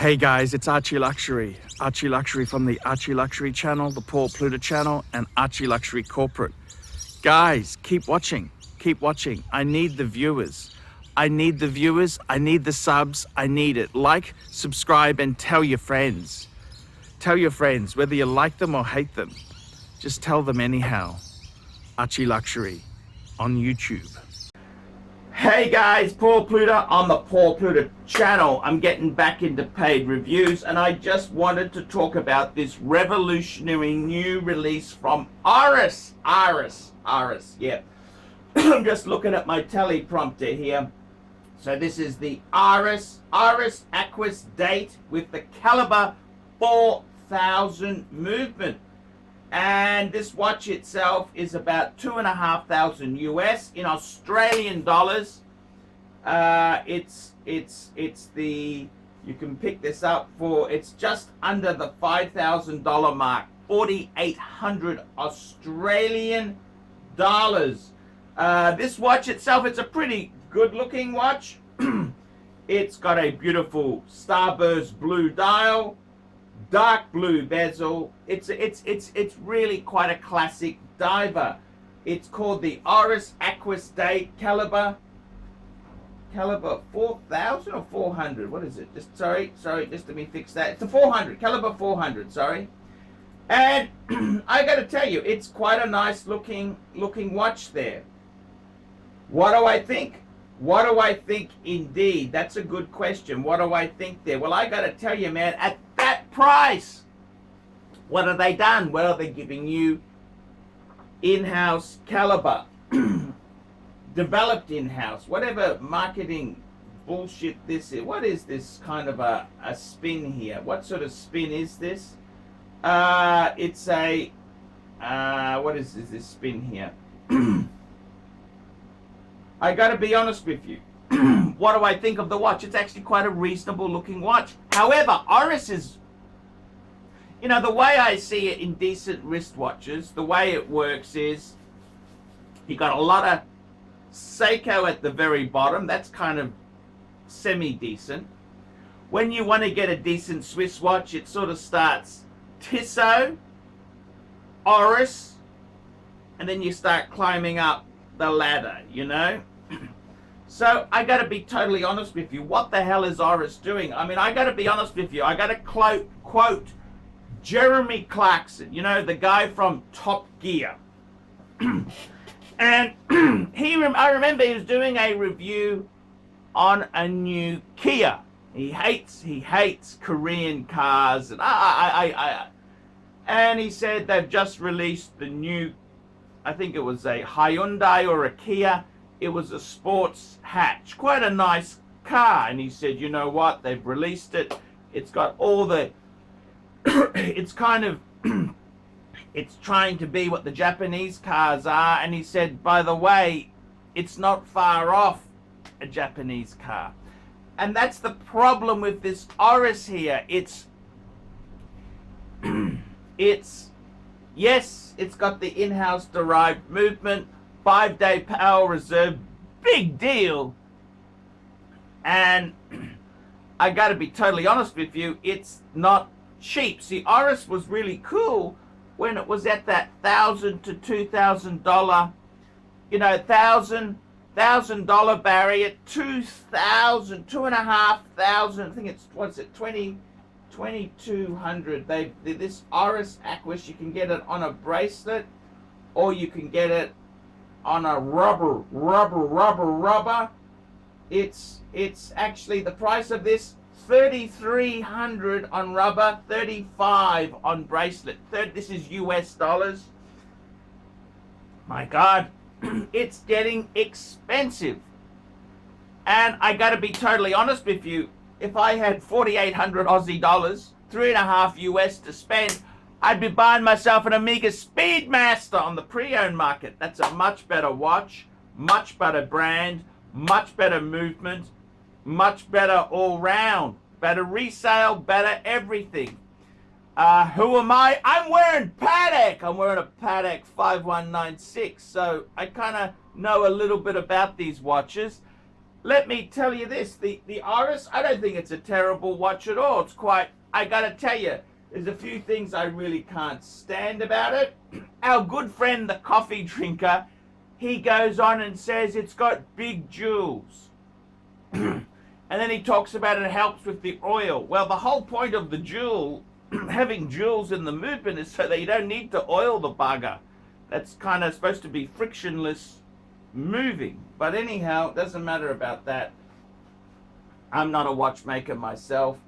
Hey guys, it's ArchieLuxury. ArchieLuxury from the ArchieLuxury channel, the Paul Pluta channel, and ArchieLuxury corporate. Guys, keep watching. Keep watching. I need the viewers. I need the viewers. I need the subs. I need it. Like, subscribe, and tell your friends. Tell your friends, whether you like them or hate them. Just tell them anyhow. ArchieLuxury on YouTube. Hey guys, Paul Pluta on the Paul Pluta channel. I'm getting back into paid reviews, and I just wanted to talk about this revolutionary new release from Oris. Yeah. I'm just looking at my teleprompter here. So this is the Oris Aquis Date with the Calibre 4000 movement. And this watch itself is about $2,500 US in Australian dollars. It's the, you can pick this up for, it's just under the $5,000 mark, 4,800 Australian dollars. This watch itself, it's a pretty good looking watch. It's got a beautiful starburst blue dial, dark blue bezel. It's really quite a classic diver. It's called the Oris Aquis Date Calibre 4000 or 400. What is it? Just sorry, just let me fix that. It's a 400, Calibre 400, sorry. And I got to tell you, it's quite a nice looking watch there. What do I think? What do I think indeed? That's a good question. What do I think there? Well, I got to tell you, man, at that price, what have they done? Well, they're giving you in-house caliber, developed in-house, whatever marketing bullshit this is. What is this kind of a spin here? What sort of spin is this? It's a, what is this spin here? I gotta be honest with you. What do I think of the watch? It's actually quite a reasonable looking watch. However, Oris is, you know, the way I see it in decent wristwatches, the way it works is you got a lot of Seiko at the very bottom. That's kind of semi-decent. When you want to get a decent Swiss watch, it sort of starts Tissot, Oris, and then you start climbing up the ladder, you know. So I got to be totally honest with you. What the hell is Oris doing? I mean, I got to be honest with you. I got to quote Jeremy Clarkson, you know, the guy from Top Gear. And I remember he was doing a review on a new Kia. He hates Korean cars, and and he said they've just released the new, I think it was a Hyundai or a Kia. It was a sports hatch, quite a nice car. And he said, you know what, they've released it. It's got all the, it's kind of, it's trying to be what the Japanese cars are. And he said, by the way, it's not far off a Japanese car. And that's the problem with this Oris here. It's yes, it's got the in-house derived movement, 5-day power reserve, big deal. And I got to be totally honest with you, it's not cheap. See, Oris was really cool when it was at that $1,000 to $2,000, you know, $1,000 barrier, $2,000, $2,500. I think it's, what's it, 2,200. This Oris Aquis, you can get it on a bracelet, or you can get it on a rubber. It's actually, the price of this, $3,300 on rubber, $35 on bracelet. This is US dollars. My God, it's getting expensive. And I got to be totally honest with you. If I had 4,800 Aussie dollars, 3.5 US to spend, I'd be buying myself an Omega Speedmaster on the pre-owned market. That's a much better watch, much better brand, much better movement, much better all round, better resale, better everything. Who am I? I'm wearing Patek. I'm wearing a Patek 5196. So I kind of know a little bit about these watches. let me tell you this, the Oris, I don't think it's a terrible watch at all. It's quite, I gotta tell you, there's a few things I really can't stand about it. Our good friend, the coffee drinker, he goes on and says it's got big jewels. And then he talks about it helps with the oil. Well, the whole point of the jewel, having jewels in the movement, is so that you don't need to oil the bugger. That's kind of supposed to be frictionless moving. But anyhow, it doesn't matter about that. I'm not a watchmaker myself.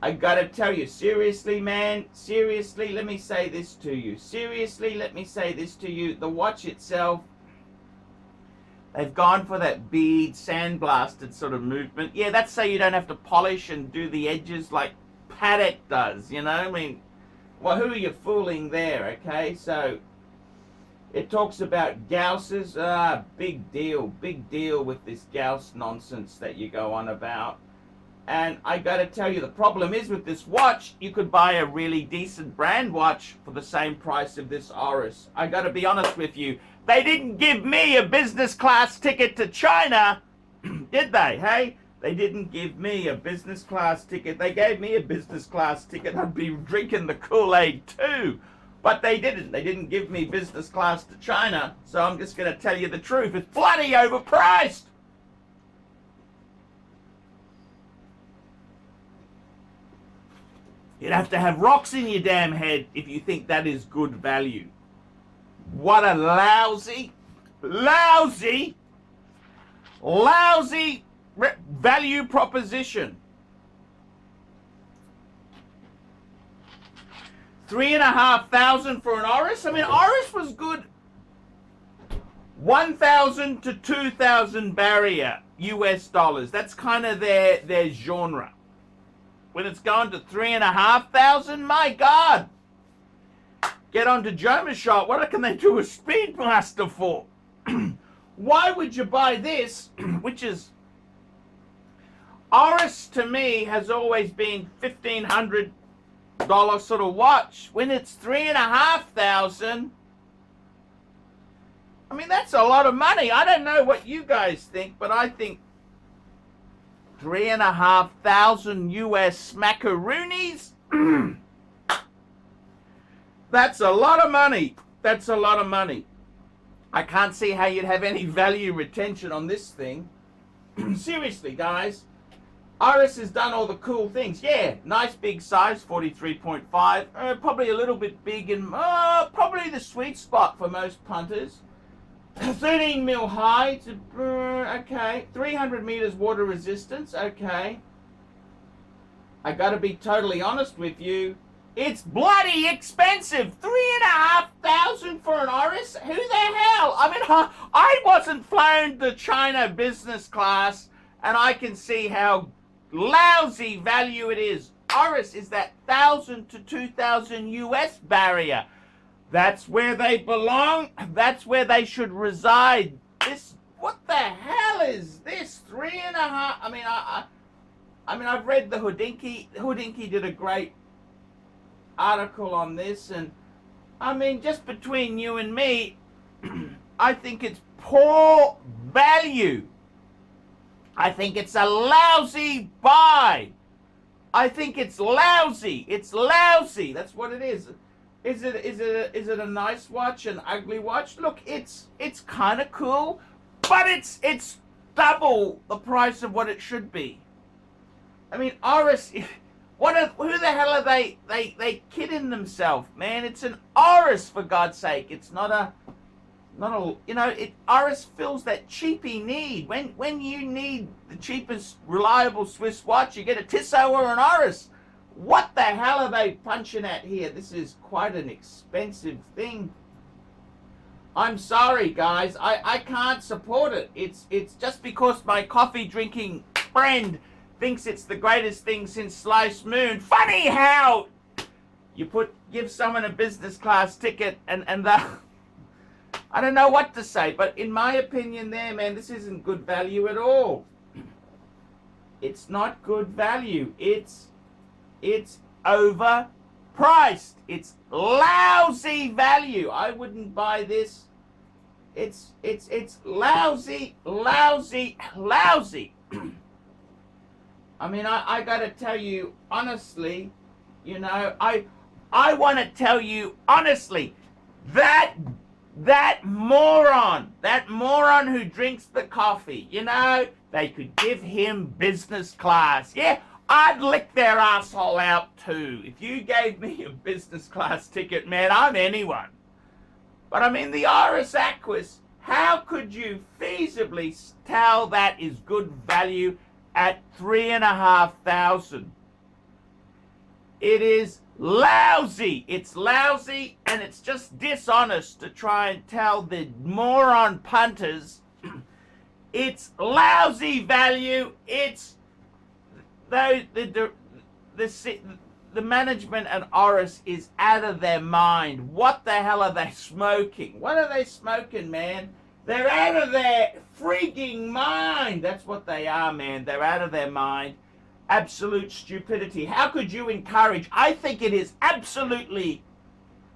I gotta tell you, seriously, man, seriously, let me say this to you. Seriously, let me say this to you. The watch itself, they've gone for that bead, sandblasted sort of movement. Yeah, that's so you don't have to polish and do the edges like Patek does, you know? I mean, well, who are you fooling there, okay? So, it talks about Gausses. Big deal with this Gauss nonsense that you go on about. And I gotta tell you, the problem is with this watch, you could buy a really decent brand watch for the same price of this Oris. I gotta be honest with you, they didn't give me a business class ticket to China, did they, hey? They didn't give me a business class ticket. They gave me a business class ticket. I'd be drinking the Kool-Aid too. But they didn't. They didn't give me business class to China. So I'm just going to tell you the truth. It's bloody overpriced. You'd have to have rocks in your damn head if you think that is good value. What a lousy value proposition. $3,500 for an Oris. I mean, Oris was good. 1,000 to 2,000 barrier US dollars. That's kind of their genre. When it's gone to 3,500, my God. Get on to Jomashot. What can they do a Speedmaster for? Why would you buy this, which is, Oris to me has always been $1,500 sort of watch. When it's 3,500, I mean, that's a lot of money. I don't know what you guys think, but I think 3,500 US smackaroonies. That's a lot of money. That's a lot of money. I can't see how you'd have any value retention on this thing. Seriously, guys. Oris has done all the cool things. Yeah, nice big size, 43.5. Probably a little bit big and probably the sweet spot for most punters. 13 mil high. Okay. 300 meters water resistance. Okay. I gotta be totally honest with you. It's bloody expensive. 3,500 for an Oris? Who the hell? I mean, I wasn't flown to China business class, and I can see how lousy value it is. Oris is that 1,000 to 2,000 US barrier. That's where they belong. That's where they should reside. This, what the hell is this? 3.5. I mean, I've read the Houdinki. Houdinki did a great article on this, and I mean, just between you and me, I think it's poor value. I think it's a lousy buy. I think it's lousy. It's lousy. That's what it is. Is it a nice watch, an ugly watch? Look, it's kind of cool, but it's double the price of what it should be. I mean, Oris, who the hell are they kidding themselves, man? It's an Oris, for God's sake. It's not a, you know, Oris fills that cheapy need. When you need the cheapest reliable Swiss watch, you get a Tissot or an Oris. What the hell are they punching at here? This is quite an expensive thing. I'm sorry, guys. I can't support it. It's just because my coffee drinking friend thinks it's the greatest thing since sliced moon. Funny how you give someone a business class ticket and I don't know what to say, but in my opinion there, man, this isn't good value at all. It's not good value. It's overpriced. It's lousy value. I wouldn't buy this It's lousy, lousy, lousy. I mean, I gotta tell you honestly, you know, I want to tell you honestly, that moron who drinks the coffee, you know, they could give him business class. Yeah, I'd lick their asshole out too. If you gave me a business class ticket, man, I'm anyone. But I mean, the Oris Aquis, how could you feasibly tell that is good value at $3,500? It is lousy. It's lousy, and it's just dishonest to try and tell the moron punters it's lousy value. It's the management at Oris is out of their mind. What the hell are they smoking? What are they smoking, man? They're out of their freaking mind. That's what they are, man. They're out of their mind. Absolute stupidity. How could you encourage? I think it is absolutely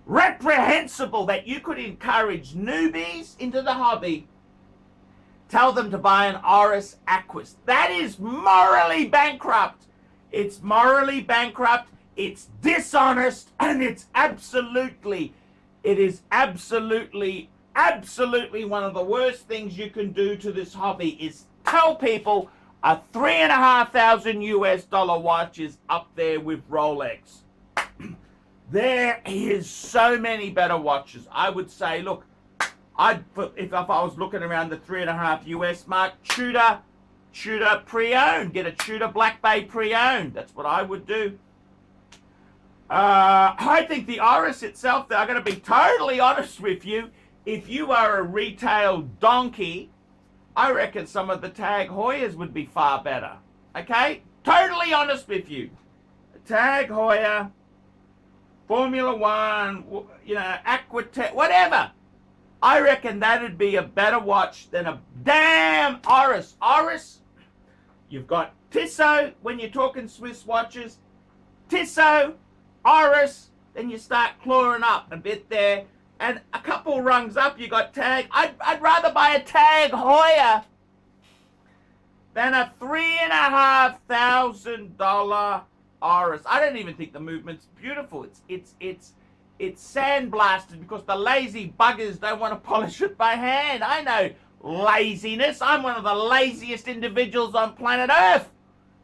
reprehensible that you could encourage newbies into the hobby, tell them to buy an Oris Aquis. That is morally bankrupt. It's morally bankrupt. It's dishonest, and it is absolutely one of the worst things you can do to this hobby is tell people a $3,500 watch is up there with Rolex. There is so many better watches. I would say, look, if I was looking around the $3.5 mark, Tudor pre-owned. Get a Tudor Black Bay pre-owned. That's what I would do. I think the Oris itself, I'm going to be totally honest with you, if you are a retail donkey, I reckon some of the Tag Heuers would be far better. Okay? Totally honest with you. Tag Heuer, Formula One, you know, Aquatech, whatever. I reckon that'd be a better watch than a damn Oris. Oris, you've got Tissot when you're talking Swiss watches. Tissot, Oris, then you start clawing up a bit there. And a couple rungs up, you got Tag. I'd rather buy a Tag Heuer than a $3,500 Oris. I don't even think the movement's beautiful. It's sandblasted because the lazy buggers don't want to polish it by hand. I know laziness. I'm one of the laziest individuals on planet Earth.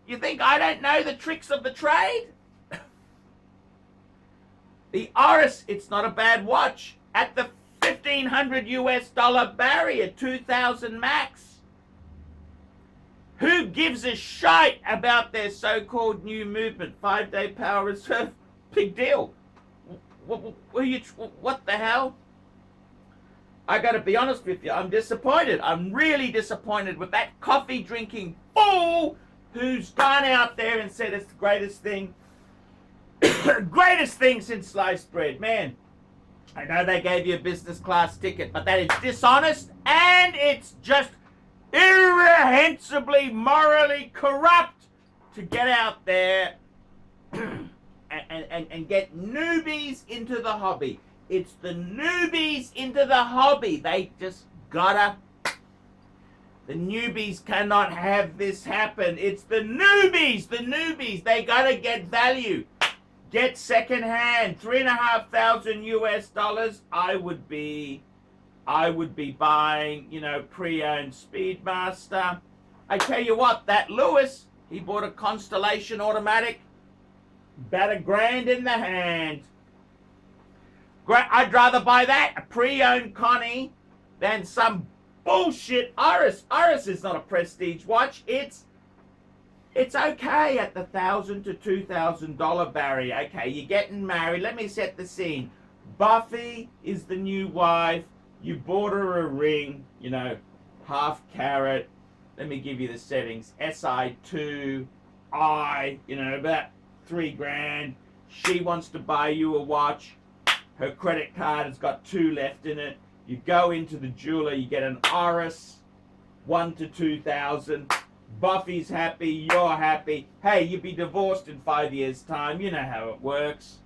You think I don't know the tricks of the trade? The Oris, it's not a bad watch. At the $1,500 barrier, 2,000 max. Who gives a shite about their so-called new movement? 5-day power reserve? Big deal. What the hell? I gotta be honest with you, I'm disappointed. I'm really disappointed with that coffee drinking fool who's gone out there and said it's the greatest thing. Greatest thing since sliced bread. Man, I know they gave you a business class ticket, but that is dishonest and it's just irrehensibly morally corrupt to get out there and get newbies into the hobby. It's the newbies into the hobby. They just gotta. The newbies cannot have this happen. It's the newbies. They gotta get value. Get second hand, $3,500 I would be buying, you know, pre-owned Speedmaster. I tell you what, that Lewis, he bought a Constellation automatic, about $1,000 in the hand. I'd rather buy that, a pre-owned Connie, than some bullshit Oris. Oris is not a prestige watch. It's okay at the $1,000 to $2,000 barrier. Okay, you're getting married. Let me set the scene. Buffy is the new wife. You bought her a ring, you know, half carat. Let me give you the settings. SI2, you know, about $3,000. She wants to buy you a watch. Her credit card has got 2 left in it. You go into the jeweler, you get an Oris, 1 to 2,000. Buffy's happy, you're happy. Hey, you'll be divorced in 5 years' time. You know how it works.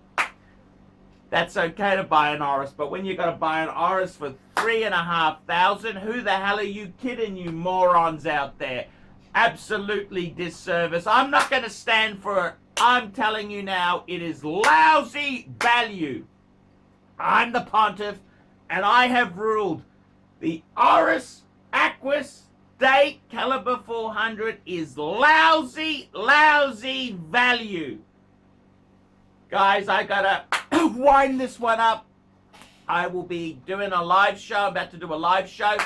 that's okay to buy an Oris. But when you got to buy an Oris for $3,500, who the hell are you kidding, you morons out there? Absolutely disservice. I'm not going to stand for it. I'm telling you now, it is lousy value. I'm the pontiff, and I have ruled the Oris Aquis Date Calibre 400 is lousy value. Guys, I gotta wind this one up. I will be doing a live show. I'm about to do a live show.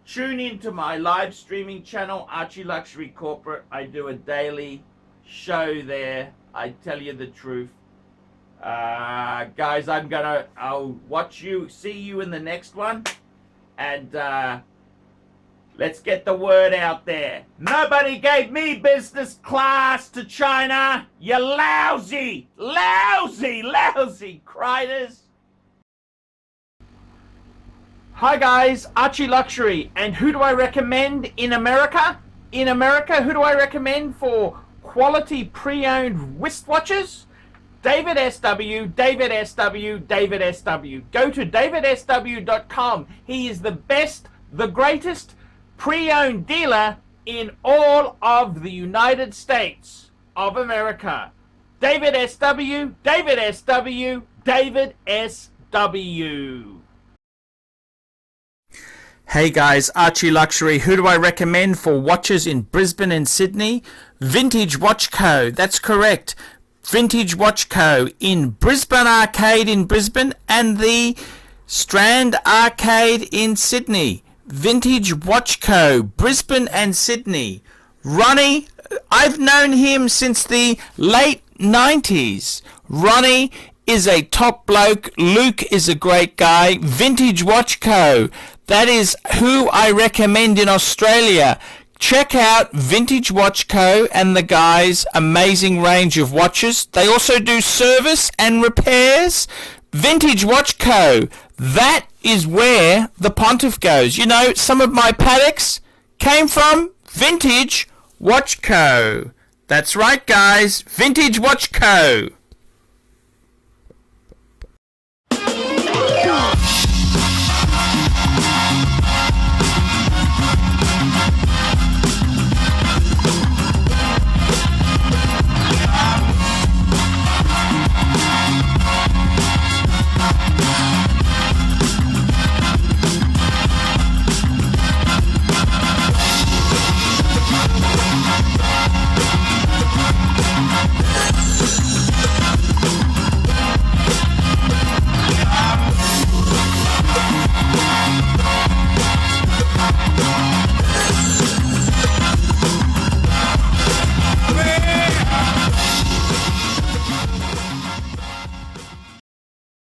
Tune into my live streaming channel, ArchieLuxury Corporate. I do a daily show there. I tell you the truth. Guys, I'll watch you, see you in the next one. And let's get the word out there. Nobody gave me business class to China. You lousy criders. Hi guys, ArchieLuxury. And who do I recommend in America? In America, who do I recommend for quality pre-owned wristwatches? David SW, David SW, David SW. Go to davidsw.com. He is the best, the greatest pre-owned dealer in all of the United States of America. David SW, David SW, David SW. Hey guys, ArchieLuxury. Who do I recommend for watches in Brisbane and Sydney? Vintage Watch Co. That's correct. Vintage Watch Co. in Brisbane Arcade in Brisbane and the Strand Arcade in Sydney. Vintage Watch Co. Brisbane and Sydney. Ronnie, I've known him since the late 90s. Ronnie is a top bloke. Luke is a great guy. Vintage Watch Co. That is who I recommend in Australia. Check out Vintage Watch Co. and the guys' amazing range of watches. They also do service and repairs. Vintage Watch Co. That is where the pontiff goes. You know, some of my Pateks came from Vintage Watch Co. That's right, guys. Vintage Watch Co.